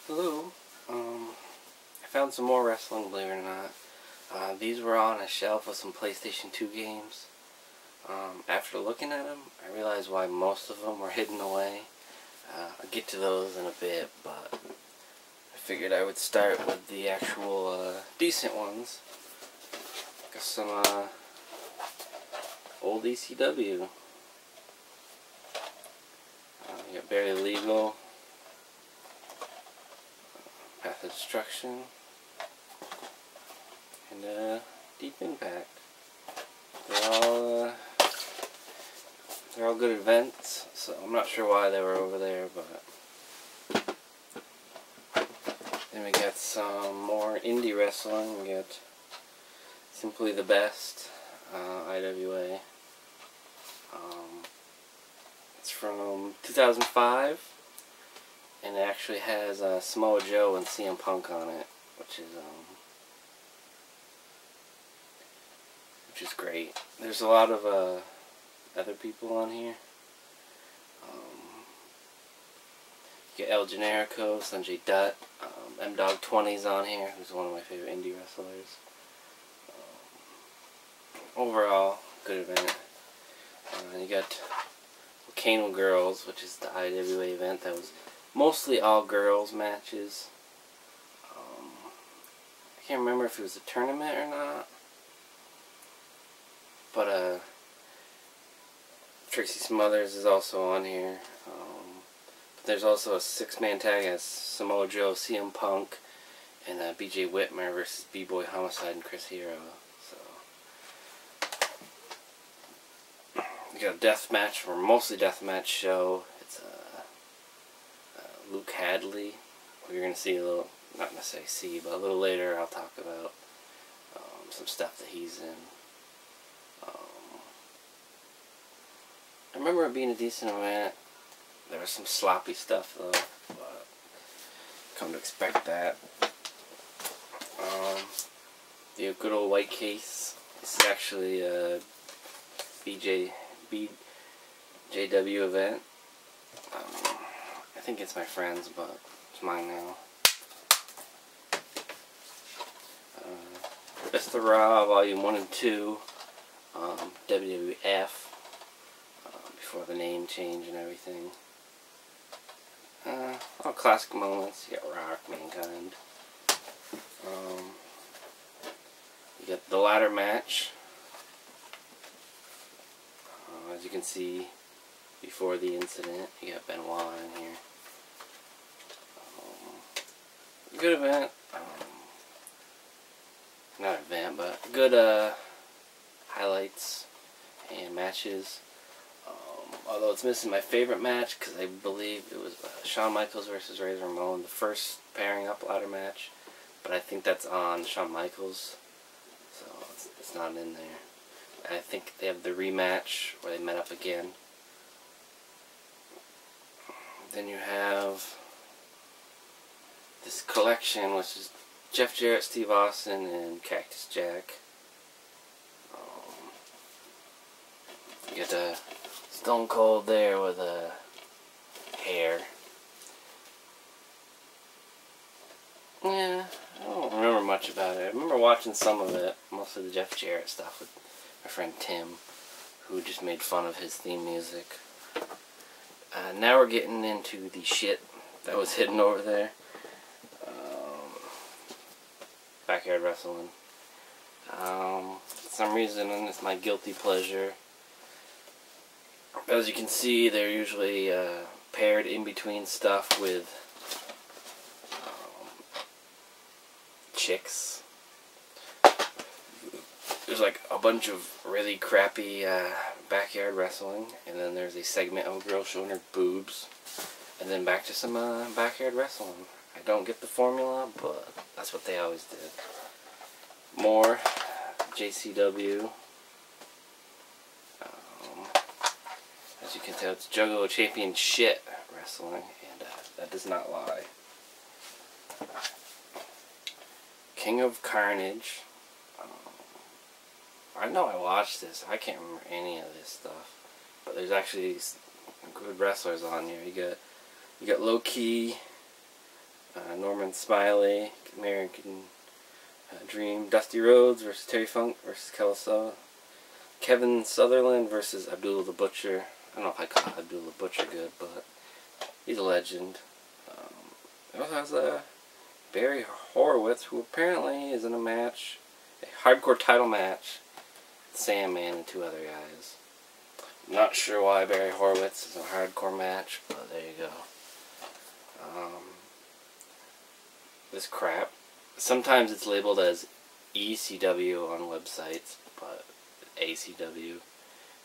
Hello. I found some more wrestling, believe it or not. These were on a shelf with some PlayStation 2 games. After looking at them, I realized why most of them were hidden away. I'll get to those in a bit, but I figured I would start with the actual decent ones. Got some old ECW. You got Barely Legal, Path of Destruction, and Deep Impact. They're all good events, so I'm not sure why they were over there, but then we got some more indie wrestling. We got Simply the Best, IWA. It's from 2005, and it actually has Samoa Joe and CM Punk on it, which is great. There's a lot of other people on here. You get El Generico, Sanjay Dutt, M-Dog 20's on here, who's one of my favorite indie wrestlers. Overall, good event. You got Volcano Girls, which is the IWA event that was mostly all girls matches. I can't remember if it was a tournament or not, but Tracy Smothers is also on here. But there's also a 6-man tag as Samoa Joe, CM Punk, and BJ Whitmer versus B-Boy Homicide and Chris Hero. So you got a death match, or mostly death match show. It's Luke Hadley. We're gonna see a little, not necessarily see, but a little later I'll talk about some stuff that he's in. I remember it being a decent event. There was some sloppy stuff though, but come to expect that. The good old white case. This is actually a BJW event. I think it's my friend's, but it's mine now. Best of Raw, Volume 1 and 2, WWF, before the name change and everything. All classic moments. You got Rock, Mankind. You got the ladder match. As you can see, before the incident, you got Benoit in here. Good event. Not event, but good highlights and matches. Although it's missing my favorite match, because I believe it was Shawn Michaels versus Razor Ramon, the first pairing up ladder match. But I think that's on Shawn Michaels, so it's not in there. I think they have the rematch where they met up again. Then you have this collection, which is Jeff Jarrett, Steve Austin, and Cactus Jack. You got Stone Cold there with hair. Yeah, I don't remember much about it. I remember watching some of it, mostly the Jeff Jarrett stuff with my friend Tim, who just made fun of his theme music. Now we're getting into the shit that was hidden over there. Backyard wrestling. For some reason, it's my guilty pleasure. As you can see, they're usually paired in between stuff with chicks. There's like a bunch of really crappy backyard wrestling, and then there's a segment of a girl showing her boobs, and then back to some backyard wrestling. I don't get the formula, but that's what they always did. More JCW. As you can tell, it's Juggalo Champion shit wrestling, and that does not lie. King of Carnage. I know I watched this. I can't remember any of this stuff, but there's actually good wrestlers on here. You got Low Key, Norman Smiley, American Dream. Dusty Rhodes versus Terry Funk versus Kalistoa. Kevin Sutherland versus Abdullah the Butcher. I don't know if I call Abdullah the Butcher good, but he's a legend. It also has Barry Horowitz, who apparently is in a match, a hardcore title match, with Sandman and 2 other guys. I'm not sure why Barry Horowitz is in a hardcore match, but there you go. This crap. Sometimes it's labeled as ECW on websites, but ACW.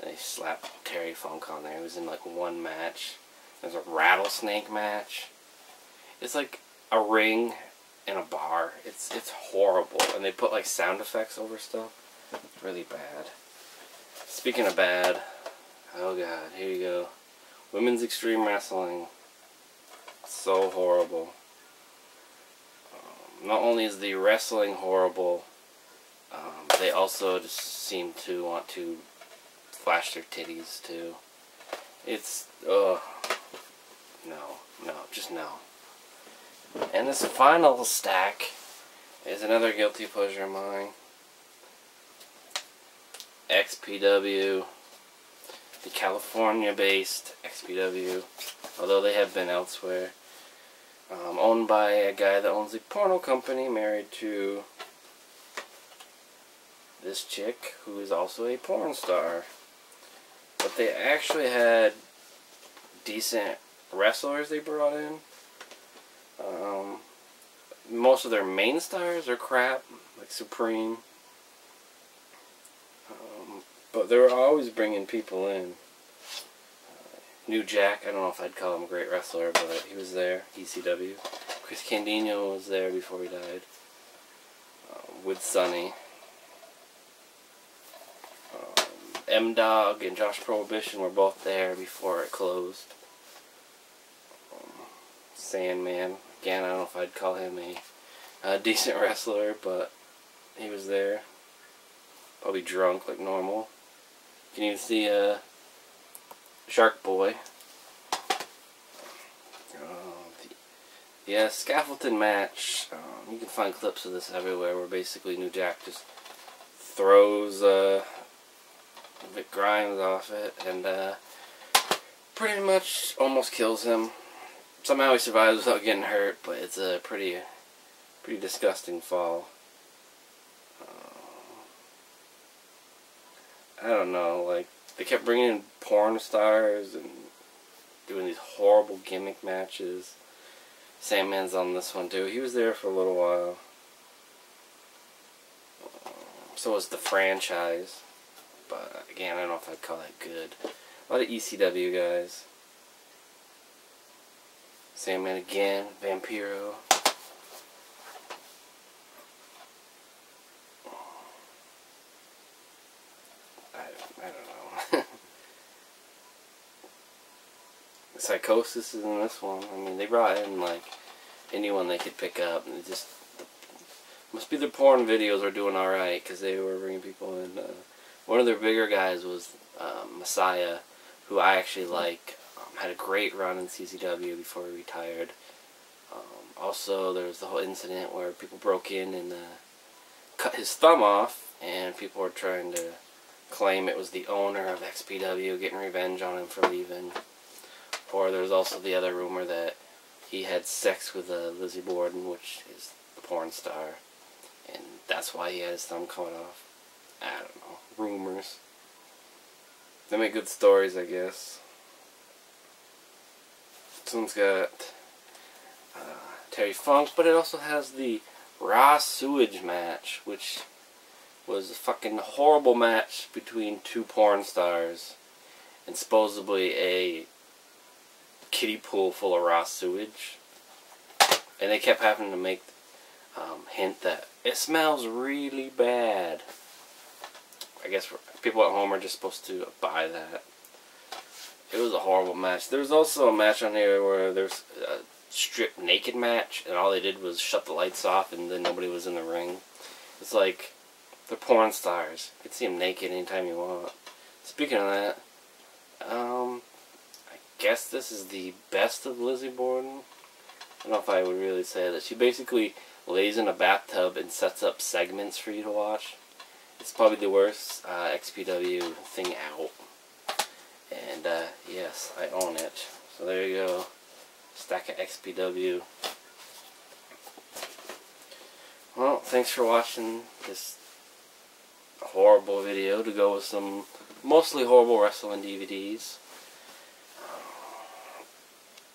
And they slapped Terry Funk on there. He was in like 1 match. There's a rattlesnake match. It's like a ring in a bar. It's horrible. And they put like sound effects over stuff. It's really bad. Speaking of bad, oh god, here you go. Women's Extreme Wrestling. So horrible. Not only is the wrestling horrible, they also just seem to want to flash their titties too. It's, no, just no. And this final stack is another guilty pleasure of mine. XPW, the California-based XPW, although they have been elsewhere. Owned by a guy that owns a porno company, married to this chick who is also a porn star. But they actually had decent wrestlers they brought in. Most of their main stars are crap, like Supreme. But they were always bringing people in. New Jack, I don't know if I'd call him a great wrestler, but he was there. ECW. Chris Candido was there before he died. With Sonny. M-Dog and Josh Prohibition were both there before it closed. Sandman, again, I don't know if I'd call him a decent wrestler, but he was there. Probably drunk like normal. You can even see Shark Boy. The Scaffolding match, you can find clips of this everywhere, where basically New Jack just throws Vic Grimes off it and pretty much almost kills him. Somehow he survives without getting hurt, but it's a pretty disgusting fall. I don't know, like, they kept bringing in porn stars and doing these horrible gimmick matches. Sandman's on this one too. He was there for a little while. So was the Franchise. But again, I don't know if I'd call that good. A lot of ECW guys. Sandman again. Vampiro. I don't know. Psychosis is in this one. I mean, they brought in like anyone they could pick up, and it just must be their porn videos are doing all right, because they were bringing people in. One of their bigger guys was Messiah, who I actually like. Had a great run in CCW before he retired. Also, there was the whole incident where people broke in and cut his thumb off, and people were trying to claim it was the owner of XPW getting revenge on him for leaving. Or there's also the other rumor that he had sex with Lizzie Borden, which is the porn star, and that's why he had his thumb cut off. I don't know. Rumors. They make good stories, I guess. This one's got Terry Funk, but it also has the Raw Sewage match, which was a fucking horrible match between 2 porn stars, and supposedly a kiddie pool full of raw sewage. And they kept having to make hint that it smells really bad. I guess people at home are just supposed to buy that. It was a horrible match. There was also a match on here where there's a strip naked match, and all they did was shut the lights off, and then nobody was in the ring. It's like, they're porn stars. You can see them naked anytime you want. Speaking of that, I guess this is the best of Lizzie Borden. don't know if I would really say that. She basically lays in a bathtub and sets up segments for you to watch. It's probably the worst XPW thing out. And yes, I own it. So there you go. Stack of XPW. Well, thanks for watching this horrible video to go with some mostly horrible wrestling DVDs.